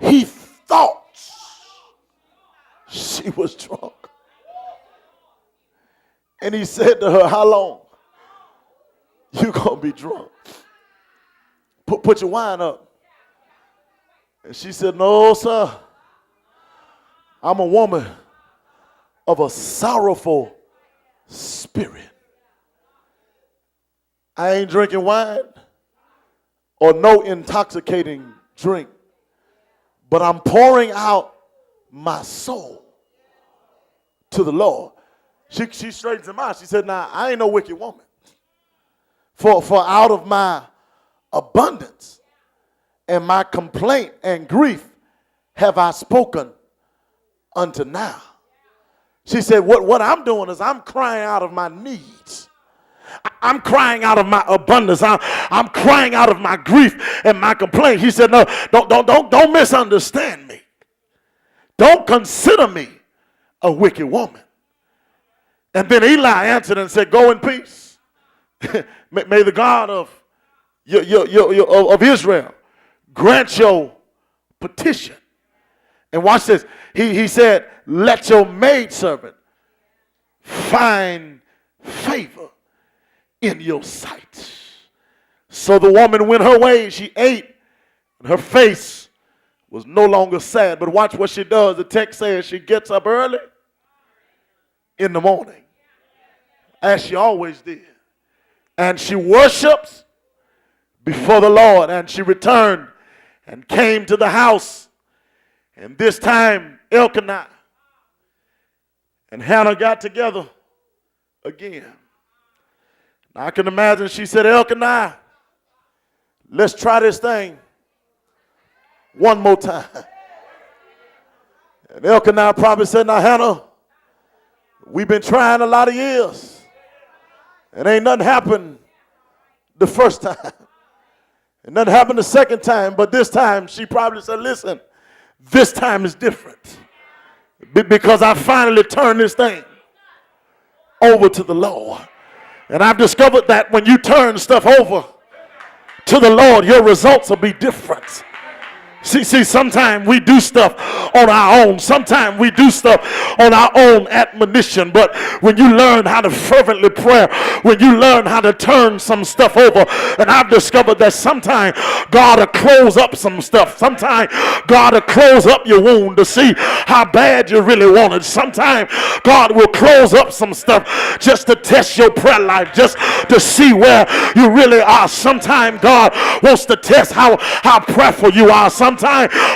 he thought she was drunk. And he said to her, how long you gonna be drunk? Put your wine up. And she said, no, sir. I'm a woman of a sorrowful spirit. I ain't drinking wine or no intoxicating drink, but I'm pouring out my soul to the Lord. She straightens him out. She said, nah, I ain't no wicked woman. For out of my abundance and my complaint and grief have I spoken unto now. She said, what I'm doing is I'm crying out of my needs. I'm crying out of my abundance. I'm crying out of my grief and my complaint. He said, no, don't misunderstand me. Don't consider me a wicked woman. And then Eli answered and said, go in peace. May the God of Israel grant your petition. And watch this. He said, let your maidservant find favor in your sight. So the woman went her way. She ate, and her face was no longer sad. But watch what she does. The text says she gets up early in the morning, as she always did. And she worships before the Lord. And she returned and came to the house. And this time, Elkanah and Hannah got together again. Now I can imagine she said, Elkanah, let's try this thing one more time. And Elkanah probably said, now Hannah, we've been trying a lot of years. And ain't nothing happened the first time. And nothing happened the second time. But this time she probably said, listen, this time is different. Because I finally turned this thing over to the Lord. And I've discovered that when you turn stuff over to the Lord, your results will be different. See, sometimes we do stuff on our own. Sometimes we do stuff on our own admonition. But when you learn how to fervently pray, when you learn how to turn some stuff over, and I've discovered that sometimes God will close up some stuff. Sometimes God will close up your wound to see how bad you really want it. Sometimes God will close up some stuff just to test your prayer life, just to see where you really are. Sometimes God wants to test how prayerful you are. Sometimes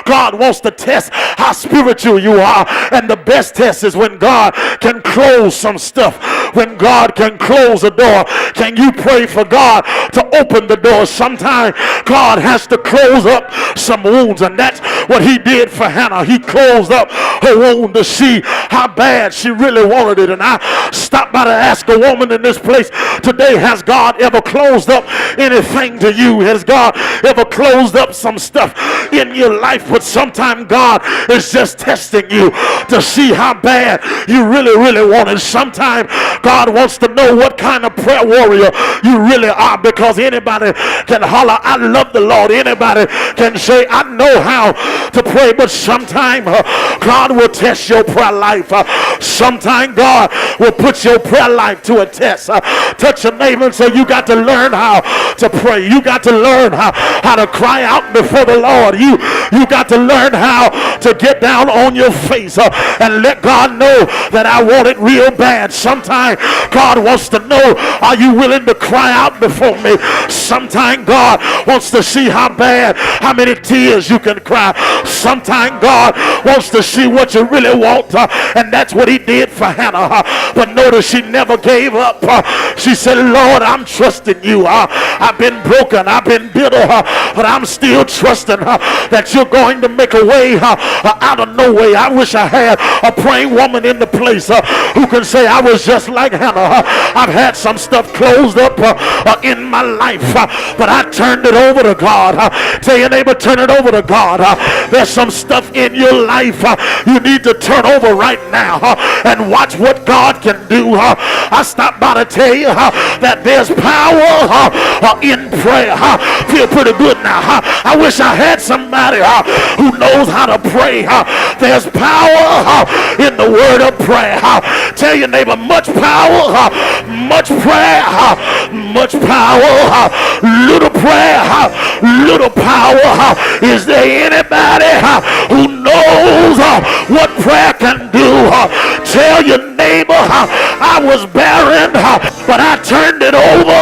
God wants to test how spiritual you are. And the best test is when God can close some stuff. When God can close a door. Can you pray for God to open the door? Sometimes God has to close up some wounds. And that's what he did for Hannah. He closed up her wound to see how bad she really wanted it. And I stopped by to ask a woman in this place today, has God ever closed up anything to you? Has God ever closed up some stuff in your life? But sometimes God is just testing you to see how bad you really want it. Sometimes God wants to know what kind of prayer warrior you really are, because anybody can holler, I love the Lord. Anybody can say, I know how to pray. But sometimes God will test your prayer life. Sometimes God will put your prayer life to a test. Touch your neighbor and say, you got to learn how to pray. You got to learn how to cry out before the Lord. You got to learn how to get down on your face and let God know that I want it real bad. Sometimes God wants to know, are you willing to cry out before me? Sometimes God wants to see how bad, how many tears you can cry. Sometimes God wants to see what you really want, and that's what he did for Hannah. But notice she never gave up. She said, Lord, I'm trusting you. I've been broken, I've been bitter, but I'm still trusting that you're going to make a way out of no way. I wish I had a praying woman in the place who can say, I was just like Hannah. I've had some stuff closed up in my life, but I turned it over to God. Tell your neighbor, turn it over to God. There's some stuff in your life you need to turn over right now and watch what God can do. I stopped by to tell you that there's power in prayer. Feel pretty good now. I wish I had somebody who knows how to pray. There's power in the word of prayer. Tell your neighbor, much power, much prayer, much power, little prayer, little power. Is there anybody who knows what prayer can do? Tell your neighbor, I was barren, but I turned it over,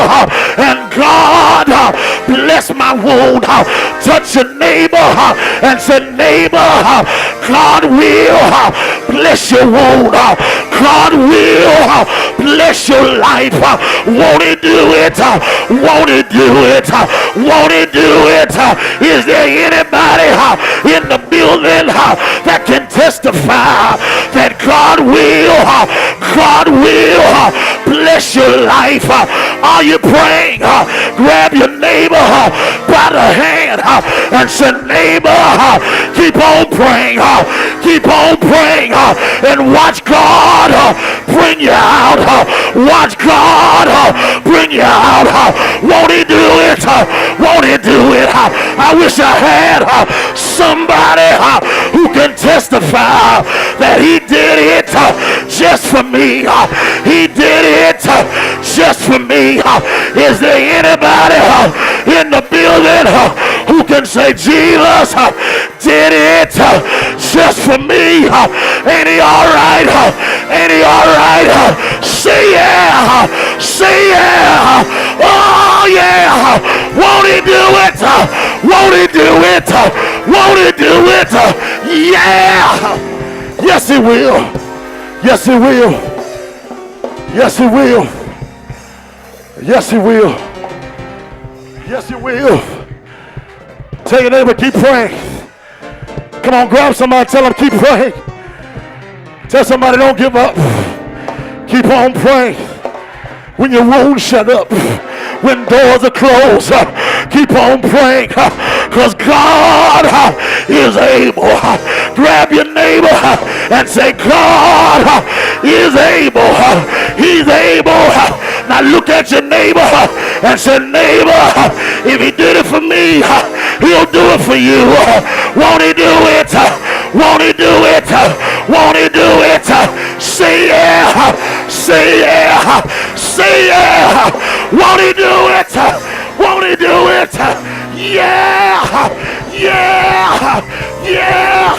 and God blessed my wound. Touch your neighbor and say, neighbor, God will bless your wound. God will bless your life. Won't he do it? Won't he do it? Won't he do it? Is there anybody in the building that can testify that God will bless your life? Are you praying? Grab your neighbor by the hand and say, neighbor, keep on praying, keep on praying, and watch God bring you out. Watch God bring you out. Won't he do it? Won't he do it? I wish I had somebody who can testify that he did it just for me. He did it just for me. Is there anybody in the building who can say Jesus did it just for me? Ain't he all right? Ain't he all right? Say yeah, say yeah. Oh yeah. Won't he do it? Won't he do it? Won't he do it? Yeah. Yes he will. Yes he will. Yes he will. Yes he will. Yes he will. Tell your neighbor, keep praying. Come on, grab somebody, tell them keep praying. Tell somebody don't give up. Keep on praying. When your wounds shut up, when doors are closed, keep on praying, because God is able. Grab your neighbor and say, God is able. He's able. Now look at your neighbor and say, neighbor, if he did it for me, he'll do it for you. Won't he do it? Won't he do it? Won't he do it? Say yeah. Say yeah. Say yeah. Won't he do it? Won't he do it? Yeah. Yeah. Yeah.